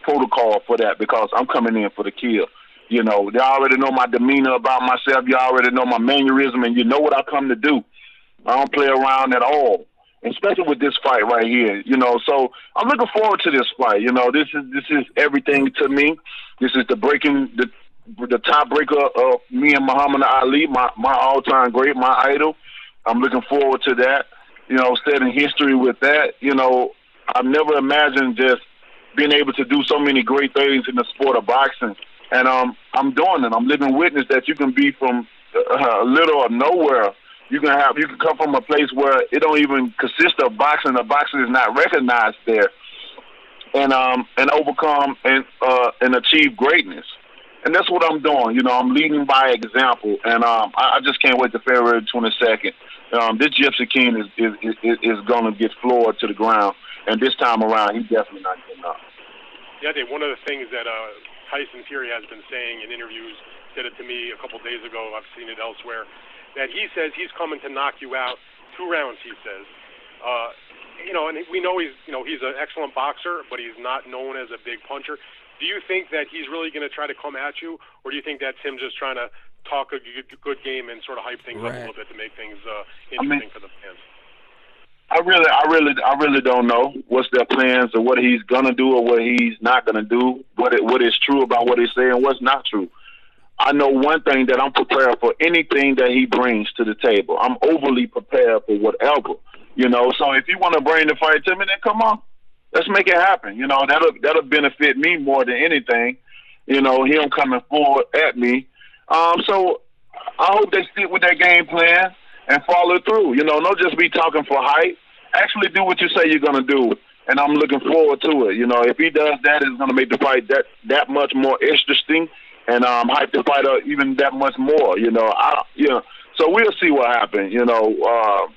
Protocol for that because I'm coming in for the kill. You know, they already know my demeanor about myself. You already know my mannerism, and you know what I come to do. I don't play around at all, especially with this fight right here. You know, so I'm looking forward to this fight. You know, this is everything to me. This is the tiebreaker of me and Muhammad Ali, my all-time great, my idol. I'm looking forward to that. You know, setting history with that. You know, I've never imagined just being able to do so many great things in the sport of boxing. And I'm doing it. I'm living witness that you can be from a little or nowhere. You can come from a place where it don't even consist of boxing. The boxing is not recognized there, and overcome and achieve greatness. And that's what I'm doing. You know, I'm leading by example. And I just can't wait to February 22nd. This Gypsy King is going to get floored to the ground. And this time around, he's definitely not getting up. Yeah, Dave, one of the things that Tyson Fury has been saying in interviews, said it to me a couple days ago, I've seen it elsewhere, that he says he's coming to knock you out 2 rounds, he says. You know, and we know he's an excellent boxer, but he's not known as a big puncher. Do you think that he's really going to try to come at you, or do you think that's him just trying to talk a good game and sort of hype things up a little bit to make things interesting for the fans? I really don't know what's their plans or what he's gonna do or what he's not gonna do. What is true about what he's saying, what's not true. I know one thing, that I'm prepared for anything that he brings to the table. I'm overly prepared for whatever, you know. So if you want to bring the fight to me, then come on, let's make it happen. You know, that'll benefit me more than anything. You know, him coming forward at me. So I hope they stick with their game plan and follow through. You know, don't just be talking for hype. Actually do what you say you're going to do. And I'm looking forward to it. You know, if he does that, it's going to make the fight that much more interesting and hype the fight up even that much more. You know, so we'll see what happens. You know,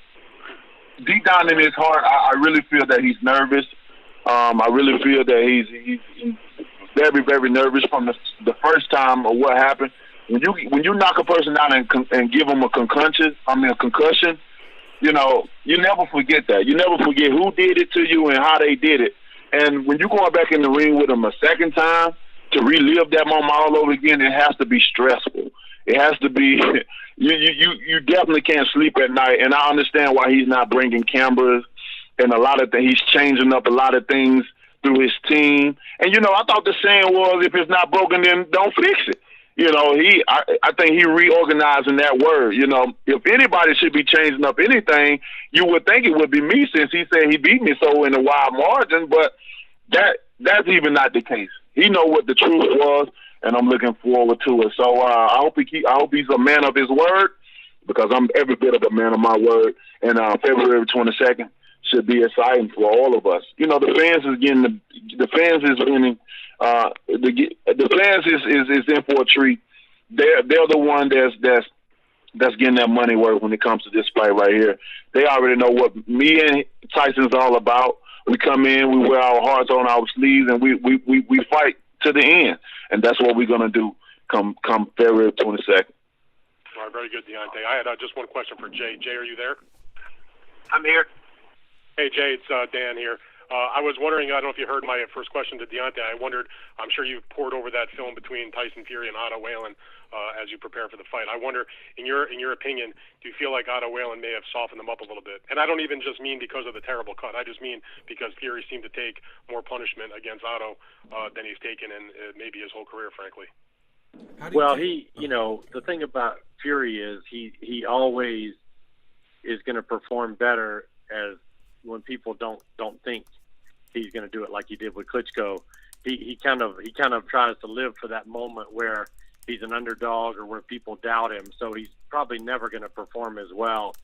deep down in his heart, I really feel that he's nervous. I really feel that he's very, very nervous from the first time of what happened. When you knock a person out and give them a concussion, you know, you never forget that. You never forget who did it to you and how they did it. And when you go back in the ring with them a second time to relive that moment all over again, it has to be stressful. It has to be. You definitely can't sleep at night. And I understand why he's not bringing cameras and a lot of things. He's changing up a lot of things through his team. And you know, I thought the saying was, if it's not broken, then don't fix it. You know, I think he reorganizing that word. You know, if anybody should be changing up anything, you would think it would be me, since he said he beat me so in a wide margin. But that's even not the case. He know what the truth was, and I'm looking forward to it. So I hope he's a man of his word, because I'm every bit of a man of my word. And February 22nd should be exciting for all of us. You know, the fans is winning. The fans is in for a treat. They're the one that's getting their money worth when it comes to this fight right here. They already know what me and Tyson's all about. We come in, we wear our hearts on our sleeves, and we fight to the end. And that's what we're gonna do come February 22nd. All right, very good, Deontay. I had just one question for Jay. Jay, are you there? I'm here. Hey, Jay, it's Dan here. I was wondering, I don't know if you heard my first question to Deontay. I wondered, I'm sure you've poured over that film between Tyson Fury and Otto Wallin as you prepare for the fight. I wonder, in your opinion, do you feel like Otto Wallin may have softened them up a little bit? And I don't even just mean because of the terrible cut. I just mean because Fury seemed to take more punishment against Otto than he's taken in maybe his whole career, frankly. Well, the thing about Fury is he always is going to perform better as when people don't think he's going to do it like he did with Klitschko. He kind of tries to live for that moment where he's an underdog or where people doubt him. So he's probably never going to perform as well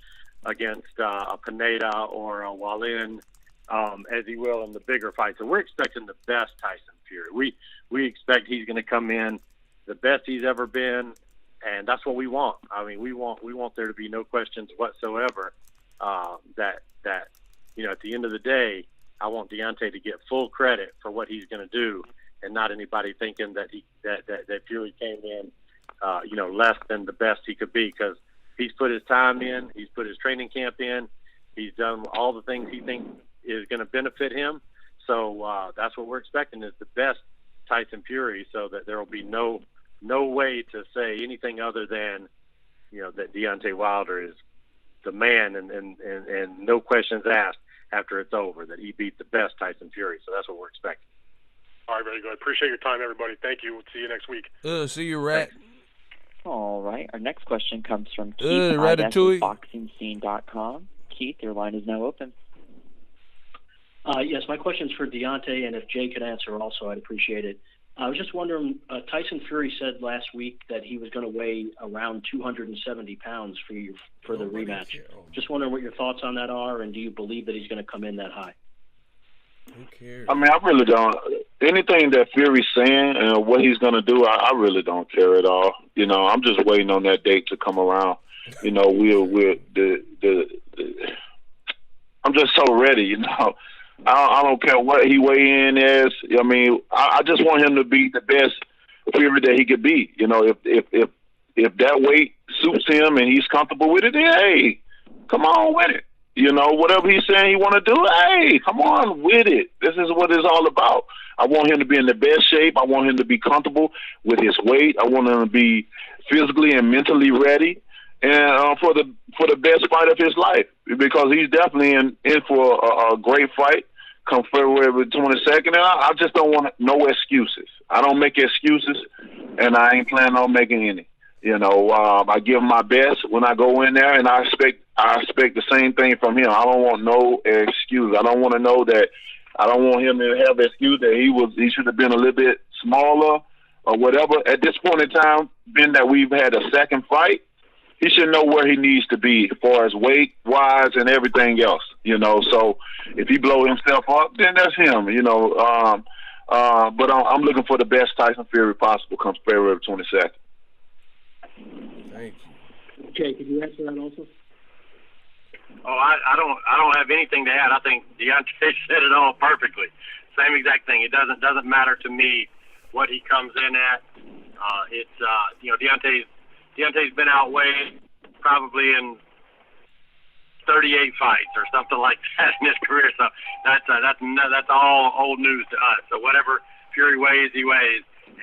against a Pineda or a Wallin as he will in the bigger fights. So we're expecting the best Tyson Fury. We expect he's going to come in the best he's ever been, and that's what we want. I mean, we want there to be no questions whatsoever that at the end of the day, I want Deontay to get full credit for what he's going to do, and not anybody thinking that Fury came in less than the best he could be, because he's put his time in, he's put his training camp in, he's done all the things he thinks is going to benefit him. So that's what we're expecting, is the best Tyson Fury, so that there will be no way to say anything other than, that Deontay Wilder is the man, and no questions asked after it's over, that he beat the best Tyson Fury. So that's what we're expecting. All right, very good. Appreciate your time, everybody. Thank you. We'll see you next week. See you, Rat. All right. Our next question comes from Keith Ratatouille. BoxingScene.com. Keith, your line is now open. Yes, my question's for Deontay, and if Jay could answer also, I'd appreciate it. I was just wondering, Tyson Fury said last week that he was going to weigh around 270 pounds for the rematch. Just wondering what your thoughts on that are, and do you believe that he's going to come in that high? Who cares? I mean, I really don't. Anything that Fury's saying and what he's going to do, I really don't care at all. I'm just waiting on that date to come around. I'm just so ready, I don't care what he weigh in as. I mean, I just want him to be the best Fury that he could be. If that weight suits him and he's comfortable with it, then hey, come on with it. Whatever he's saying he want to do, hey, come on with it. This is what it's all about. I want him to be in the best shape. I want him to be comfortable with his weight. I want him to be physically and mentally ready, and for the best fight of his life, because he's definitely in for a great fight come February 22nd. And I just don't want no excuses. I don't make excuses, and I ain't planning on making any. I give my best when I go in there, and I expect the same thing from him. I don't want no excuse. I don't want to know that. I don't want him to have an excuse that he should have been a little bit smaller or whatever. At this point in time, being that we've had a second fight, he should know where he needs to be as far as weight wise and everything else. So if he blow himself up, then that's him. But I'm looking for the best Tyson Fury possible come February 22nd. Thank you. Jay, could you answer that also? Oh, I don't have anything to add. I think Deontay said it all perfectly. Same exact thing. It doesn't matter to me what he comes in at. Deontay's been outweighed probably in 38 fights or something like that in his career. So that's all old news to us. So whatever Fury weighs, he weighs, and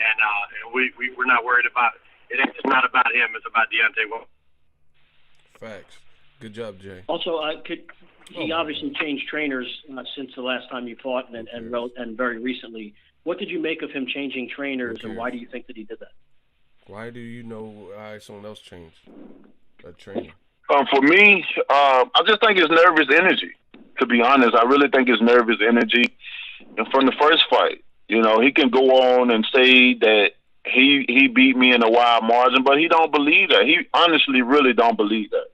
we're not worried about it. It's not about him. It's about Deontay. Facts. Good job, Jay. Also, he obviously changed trainers since the last time you fought, and very recently. What did you make of him changing trainers, and why do you think that he did that? Why do you know why someone else changed a trainer? For me, I just think it's nervous energy. To be honest, I really think it's nervous energy. And from the first fight, he can go on and say that he beat me in a wide margin, but he don't believe that. He honestly really don't believe that,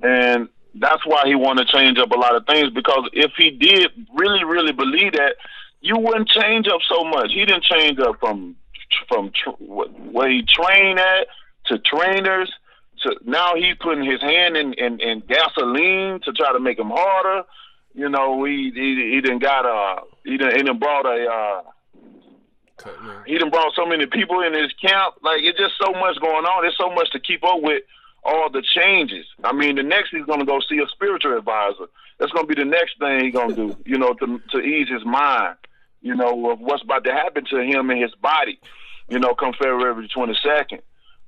And that's why he want to change up a lot of things, because if he did really, really believe that, you wouldn't change up so much. He didn't change up from where he trained at to trainers to now he's putting his hand in gasoline to try to make him harder. He done brought so many people in his camp. Like, it's just so much going on. There's so much to keep up with, all the changes. I mean, the next he's going to go see a spiritual advisor. That's going to be the next thing he's going to do, to ease his mind, of what's about to happen to him and his body, come February 22nd.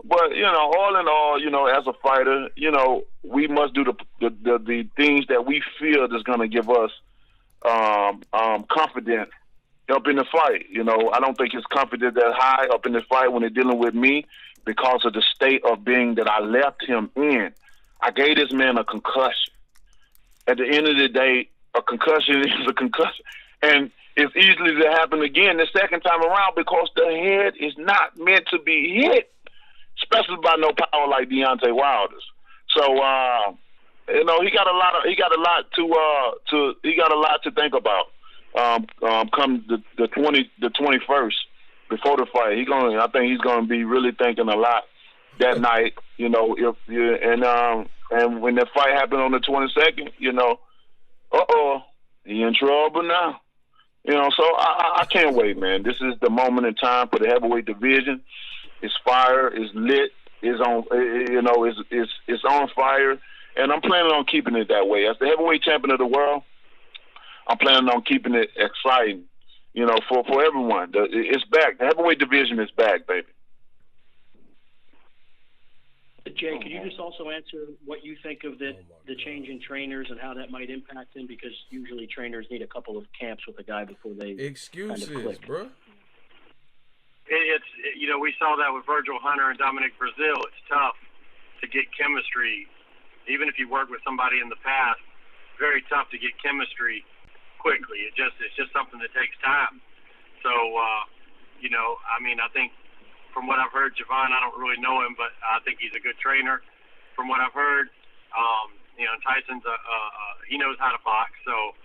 But, all in all, as a fighter, we must do the things that we feel is going to give us confidence up in the fight. I don't think his confidence that high up in the fight when they're dealing with me, because of the state of being that I left him in. I gave this man a concussion. At the end of the day, a concussion is a concussion. And it's easily to happen again the second time around, because the head is not meant to be hit, especially by no power like Deontay Wilder's. So, he got a lot to think about. Come the 21st. Before the fight, I think he's gonna be really thinking a lot that night. And when the fight happened on the 22nd, he in trouble now. So I can't wait, man. This is the moment in time for the heavyweight division. It's fire, it's lit, it's on, it's on fire, and I'm planning on keeping it that way. As the heavyweight champion of the world, I'm planning on keeping it exciting, for everyone. It's back. The heavyweight division is back, baby. Jay, could you just also answer what you think of the change in trainers and how that might impact him? Because usually trainers need a couple of camps with a guy before they excuses, kind of click. Bro. It's we saw that with Virgil Hunter and Dominic Brazil. It's tough to get chemistry, even if you work with somebody in the past. Very tough to get chemistry quickly. It's just something that takes time. So I think. From what I've heard, Javon, I don't really know him, but I think he's a good trainer. From what I've heard, Tyson's he knows how to box, so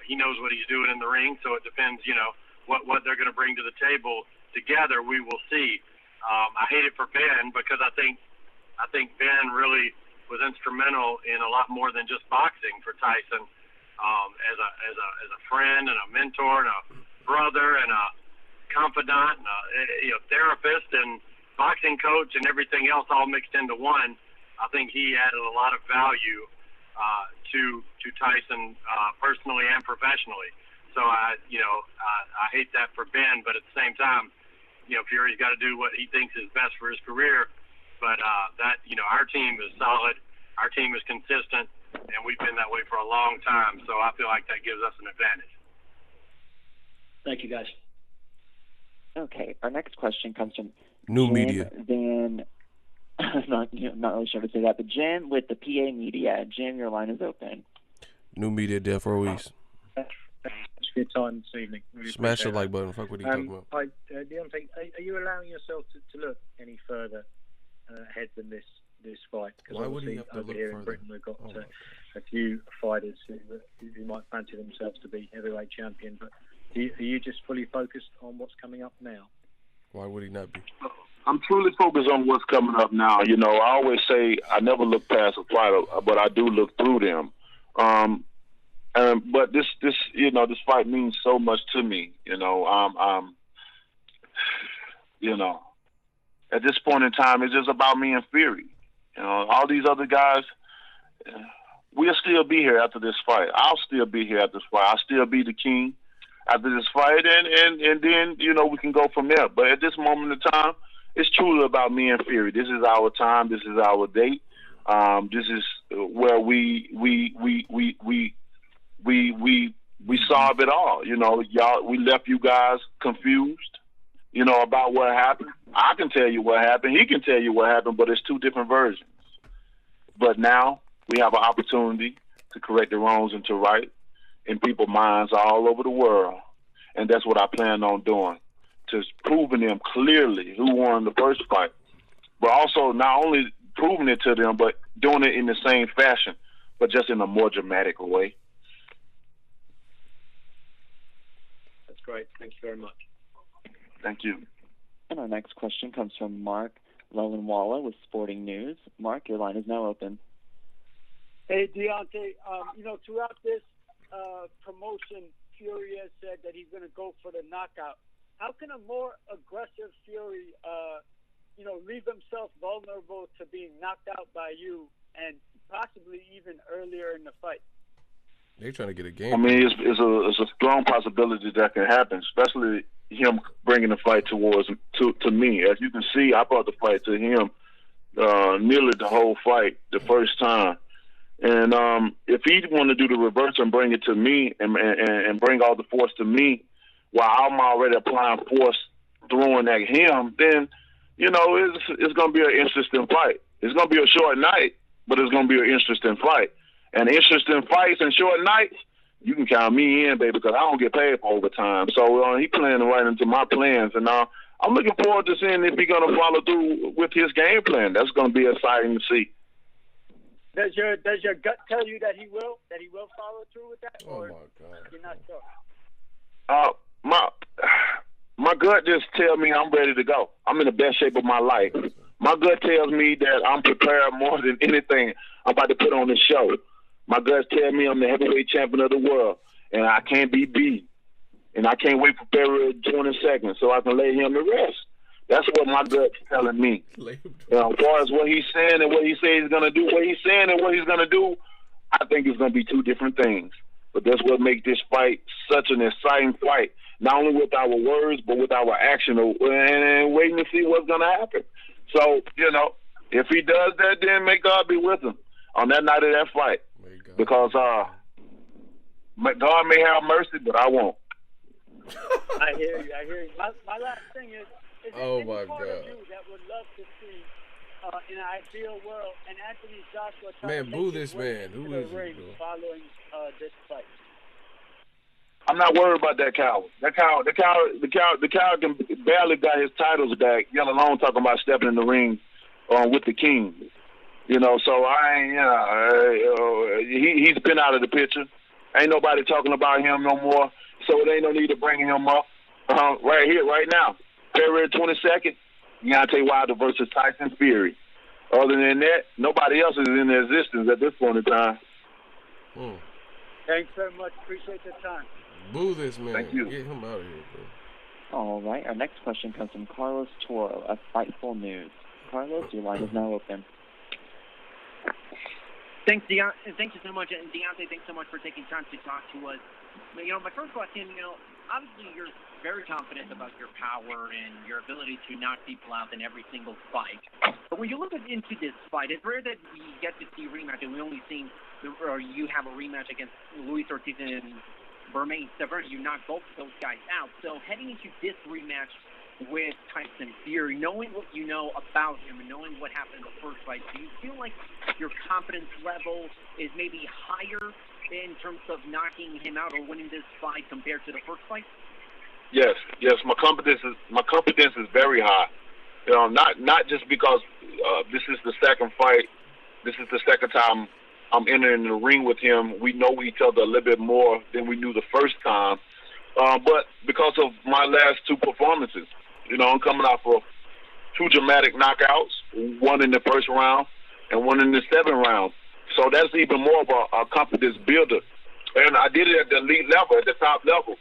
he knows what he's doing in the ring. So it depends, what they're going to bring to the table together. We will see. I hate it for Ben because I think Ben really was instrumental in a lot more than just boxing for Tyson, as a friend and a mentor and a brother and a confidant, therapist, and boxing coach, and everything else all mixed into one. I think he added a lot of value to Tyson personally and professionally. So I hate that for Ben, but at the same time, Fury's got to do what he thinks is best for his career. But our team is solid, our team is consistent, and we've been that way for a long time. So I feel like that gives us an advantage. Thank you, guys. Okay, our next question comes from New Jan Media. Van, not really sure to say that, but Jan with the PA Media. Jan, your line is open. New Media, Death Row East. Thanks for your time this evening. Really Smash the appreciate like button. Fuck what you talking about. Hi, Deontay, are you allowing yourself to look any further ahead than this fight? Because why would he have to over look here further? in Britain we've got a few fighters who might fancy themselves to be heavyweight champion, but are you just fully focused on what's coming up now? Why would he not be? I'm truly focused on what's coming up now. I always say I never look past a fight, but I do look through them. But this fight means so much to me. At this point in time, it's just about me and Fury. All these other guys, we'll still be here after this fight. I'll still be here after this fight. I'll still be the king after this fight, and then we can go from there. But at this moment in time, it's truly about me and Fury. This is our time. This is our date. This is where we solve it all. We left you guys confused, about what happened. I can tell you what happened. He can tell you what happened, but it's two different versions. But now we have an opportunity to correct the wrongs and to right in people's minds all over the world. And that's what I plan on doing, to proving them clearly who won the first fight, but also not only proving it to them, but doing it in the same fashion, but just in a more dramatic way. That's great. Thank you very much. Thank you. And our next question comes from Mark Lowenwalla with Sporting News. Mark, your line is now open. Hey, Deontay, throughout this promotion, Fury has said that he's going to go for the knockout. How can a more aggressive Fury, leave himself vulnerable to being knocked out by you and possibly even earlier in the fight? They're trying to get a game. I mean, it's a strong possibility that can happen, especially him bringing the fight to me. As you can see, I brought the fight to him nearly the whole fight the first time. And if he want to do the reverse and bring it to me and bring all the force to me while I'm already applying force throwing at him, then, it's going to be an interesting fight. It's going to be a short night, but it's going to be an interesting fight. And interesting fights and short nights, you can count me in, baby, because I don't get paid for overtime. So he playing right into my plans. And I'm looking forward to seeing if he's going to follow through with his game plan. That's going to be exciting to see. Does your gut tell you that he will follow through with that? Oh, or my God. You're not sure? My gut just tells me I'm ready to go. I'm in the best shape of my life. My gut tells me that I'm prepared more than anything I'm about to put on the show. My gut tells me I'm the heavyweight champion of the world, and I can't be beat. and I can't wait for February 22nd so I can lay him to rest. That's what my gut's telling me. As far as what he's saying and what he says he's going to do, what he's saying and what he's going to do, I think it's going to be two different things. But that's what makes this fight such an exciting fight, not only with our words, but with our action, and waiting to see what's going to happen. So, if he does that, then may God be with him on that night of that fight. Because God may have mercy, but I won't. I hear you. My last thing is oh any my part God. of you that would love to see in an ideal world and Anthony Joshua Man, boo this man. Who is he, bro? following this fight? I'm not worried about that coward. The coward can barely got his titles back, let alone talking about stepping in the ring with the king. So I ain't, he's been out of the picture. Ain't nobody talking about him no more. So it ain't no need to bring him up right here, right now. February 22nd, Deontay Wilder versus Tyson Fury. Other than that, nobody else is in existence at this point in time. Thanks very much. Appreciate the time. Boo this man. Thank you. Get him out of here, bro. All right. Our next question comes from Carlos Toro of Fightful News. Carlos, your line is now open. Thank you so much, and Deontay, thanks so much for taking time to talk to us. My first question, obviously you're very confident about your power and your ability to knock people out in every single fight. But when you look into this fight, it's rare that we get to see a rematch, and we only seen, or you have a rematch against Luis Ortiz and Bermane Stiverne. You knocked both of those guys out. So heading into this rematch with Tyson Fury, knowing what you know about him and knowing what happened in the first fight, do you feel like your confidence level is maybe higher in terms of knocking him out or winning this fight compared to the first fight? Yes. My confidence is very high. Not just because this is the second fight. This is the second time I'm entering the ring with him. We know each other a little bit more than we knew the first time. But because of my last two performances, I'm coming off of two dramatic knockouts, one in the first round and one in the seventh round. So that's even more of a confidence builder. And I did it at the elite level, at the top level.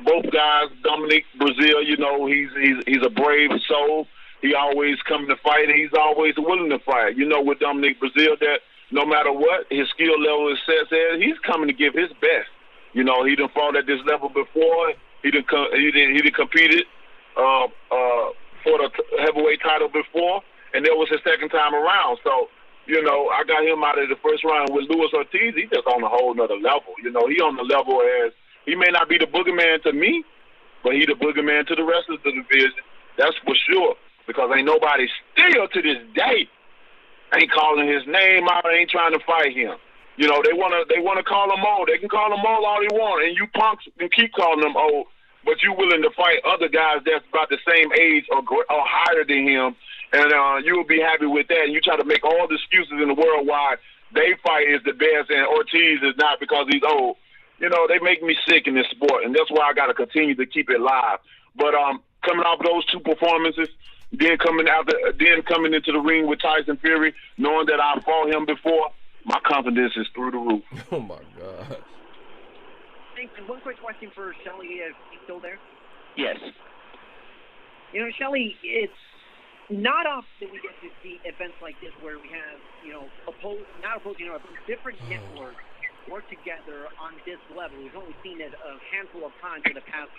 Both guys, Dominic Brazil, he's a brave soul. He always come to fight, and he's always willing to fight. With Dominic Brazil, that no matter what his skill level is set at, he's coming to give his best. He done fought at this level before. He done competed for the heavyweight title before, and that was his second time around. So, I got him out of the first round with Luis Ortiz. He's just on a whole nother level. He on the level as he may not be the boogeyman to me, but he the boogeyman to the rest of the division. That's for sure. Because ain't nobody still to this day ain't calling his name out, ain't trying to fight him. They wanna call him old. They can call him old all they want, and you punks can keep calling him old, but you willing to fight other guys that's about the same age or higher than him, and you will be happy with that. And you try to make all the excuses in the world why they fight is the best and Ortiz is not because he's old. They make me sick in this sport, and that's why I got to continue to keep it live. But coming off those two performances, then coming into the ring with Tyson Fury, knowing that I fought him before, my confidence is through the roof. Oh my God! Thanks. And one quick question for Shelly. Is he still there? Yes. Shelly, it's not often we get to see events like this where we have, different networks work together on this level. We've only seen it a handful of times in the past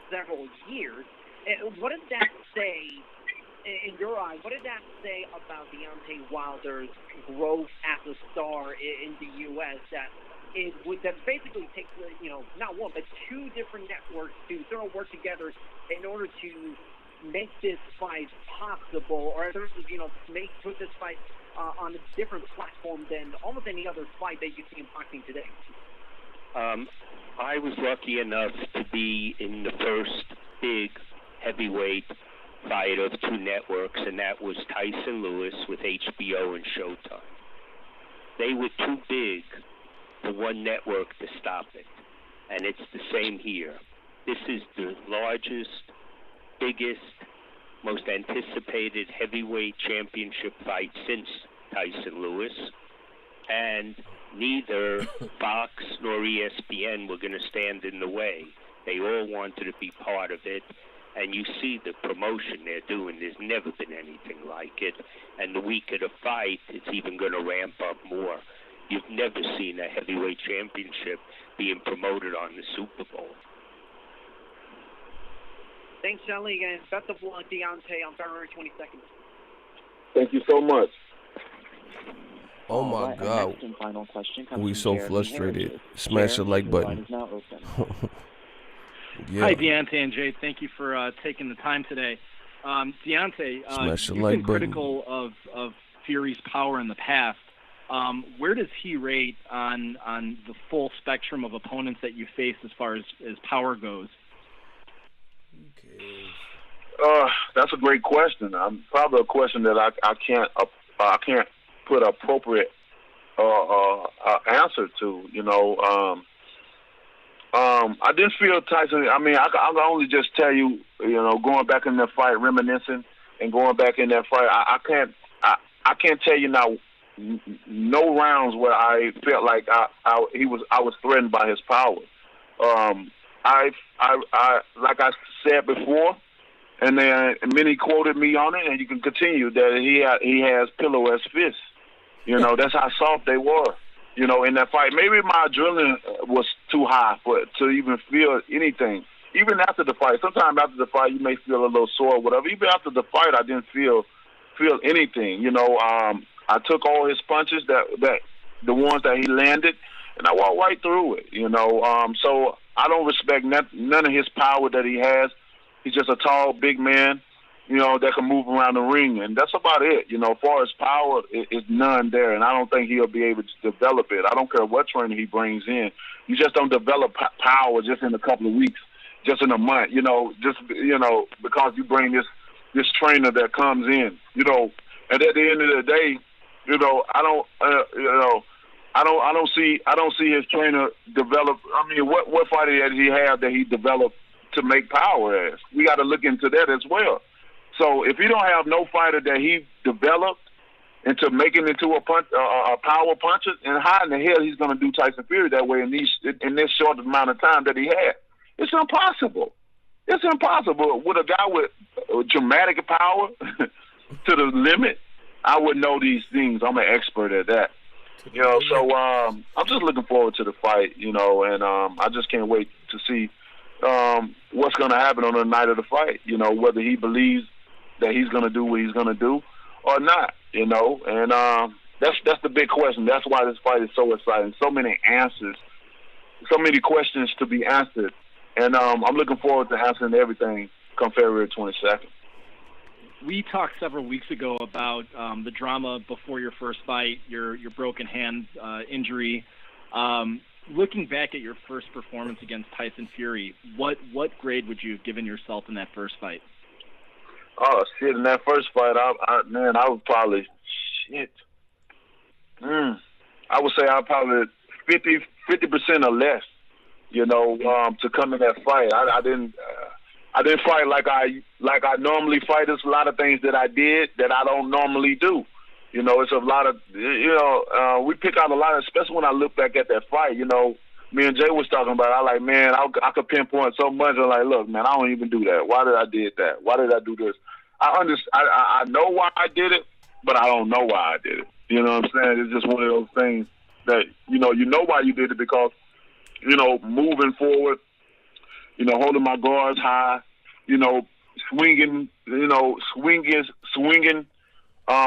several years. What does that say? In your eyes, what did that say about Deontay Wilder's growth as a star in the U.S. that basically takes, not one, but two different networks to sort of work together in order to make this fight possible, or put this fight on a different platform than almost any other fight that you see in boxing today? I was lucky enough to be in the first big heavyweight fight of two networks, and that was Tyson Lewis with HBO and Showtime. They were too big for one network to stop it, and it's the same here. This is the largest, biggest, most anticipated heavyweight championship fight since Tyson Lewis, and neither Fox nor ESPN were going to stand in the way. They all wanted to be part of it. And you see the promotion they're doing. There's never been anything like it. And the week of the fight, it's even going to ramp up more. You've never seen a heavyweight championship being promoted on the Super Bowl. Thanks, Shelly, and best of luck, Deontay, on February 22nd. Thank you so much. Oh my God. Next and final question comes We from so Jeremy frustrated. Harris. Smash the like Jeremy, your line button. is now open. Yeah. Hi, Deontay and Jay. Thank you for taking the time today. Deontay, Smash the you've like been button. critical of Fury's power in the past. Where does he rate on the full spectrum of opponents that you face as far as power goes? That's a great question. Probably a question that I can't put appropriate answer to. You know, I didn't feel Tyson. I mean, I can only just tell you, you know, going back in that fight, reminiscing, and going back in that fight, I can't tell you now. No rounds where I felt like I was threatened by his power. I like I said before, and then many quoted me on it, and you can continue that he has pillow as fists. You know, that's how soft they were. You know, in that fight, maybe my adrenaline was too high to even feel anything. Even after the fight, sometimes after the fight, you may feel a little sore or whatever. Even after the fight, I didn't feel anything. You know, I took all his punches, that the ones that he landed, and I walked right through it. You know, so I don't respect none of his power that he has. He's just a tall, big man, you know, that can move around the ring, and that's about it. You know, as far as power, it's none there, and I don't think he'll be able to develop it. I don't care what trainer he brings in. You just don't develop power just in a couple of weeks, just in a month, you know, because you bring this trainer that comes in, you know, and at the end of the day, you know, I don't see his trainer develop. I mean, what fighter did he have that he developed to make power as? We got to look into that as well. So if he don't have no fighter that he developed into making into a power puncher, and how in the hell he's going to do Tyson Fury that way in this short amount of time that he had? It's impossible. It's impossible. With a guy with dramatic power to the limit, I would know these things. I'm an expert at that. You know, so I'm just looking forward to the fight, you know, and I just can't wait to see what's going to happen on the night of the fight, you know, whether he believes that he's going to do what he's going to do or not, you know, and that's the big question. That's why this fight is so exciting. So many answers, so many questions to be answered, and I'm looking forward to answering everything come February 22nd. We talked several weeks ago about the drama before your first fight, your broken hand injury. Looking back at your first performance against Tyson Fury, what grade would you have given yourself in that first fight? Oh shit! In that first fight, I was probably shit. I would say I probably 50% or less. You know, to come in that fight, I didn't fight like I normally fight. There's a lot of things that I did that I don't normally do. You know, it's a lot of, you know, we pick out a lot of, especially when I look back at that fight, you know, me and Jay was talking about it. I like, man, I could pinpoint so much. I'm like, look, man, I don't even do that. Why did I did that? Why did I do this? I know why I did it, but I don't know why I did it. You know what I'm saying? It's just one of those things that, you know why you did it because, you know, moving forward, you know, holding my guards high, you know, swinging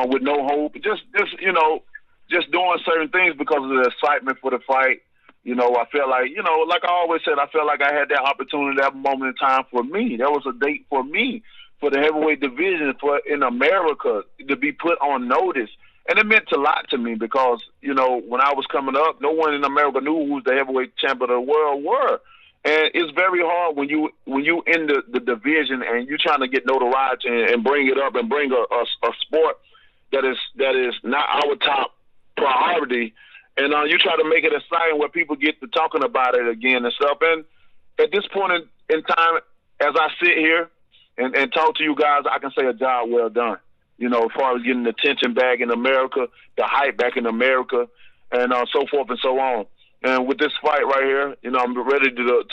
with no hope, just you know, just doing certain things because of the excitement for the fight. You know, I felt like, you know, like I always said, I felt like I had that opportunity, that moment in time for me. That was a date for me, for the heavyweight division, in America to be put on notice. And it meant a lot to me because, you know, when I was coming up, no one in America knew who the heavyweight champion of the world were. And it's very hard when you in the division and you're trying to get notoriety and bring it up and bring a sport that is not our top priority, and you try to make it exciting where people get to talking about it again and stuff. And at this point in time, as I sit here and talk to you guys, I can say a job well done. You know, as far as getting the attention back in America, the hype back in America, and so forth and so on. And with this fight right here, you know, I'm ready to do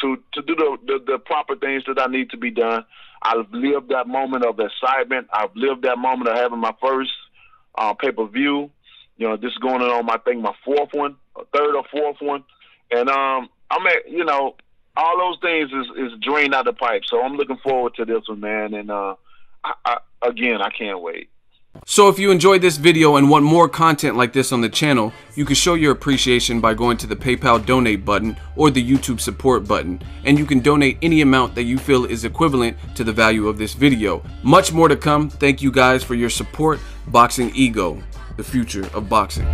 the proper things that I need to be done. I've lived that moment of excitement. I've lived that moment of having my first pay-per-view. You know, this is going on, I think, my third or fourth one. And I'm at, you know, all those things is drained out the pipe. So I'm looking forward to this one, man. And again, I can't wait. So if you enjoyed this video and want more content like this on the channel, you can show your appreciation by going to the PayPal donate button or the YouTube support button, and you can donate any amount that you feel is equivalent to the value of this video. Much more to come. Thank you guys for your support. Boxing Ego, the future of boxing.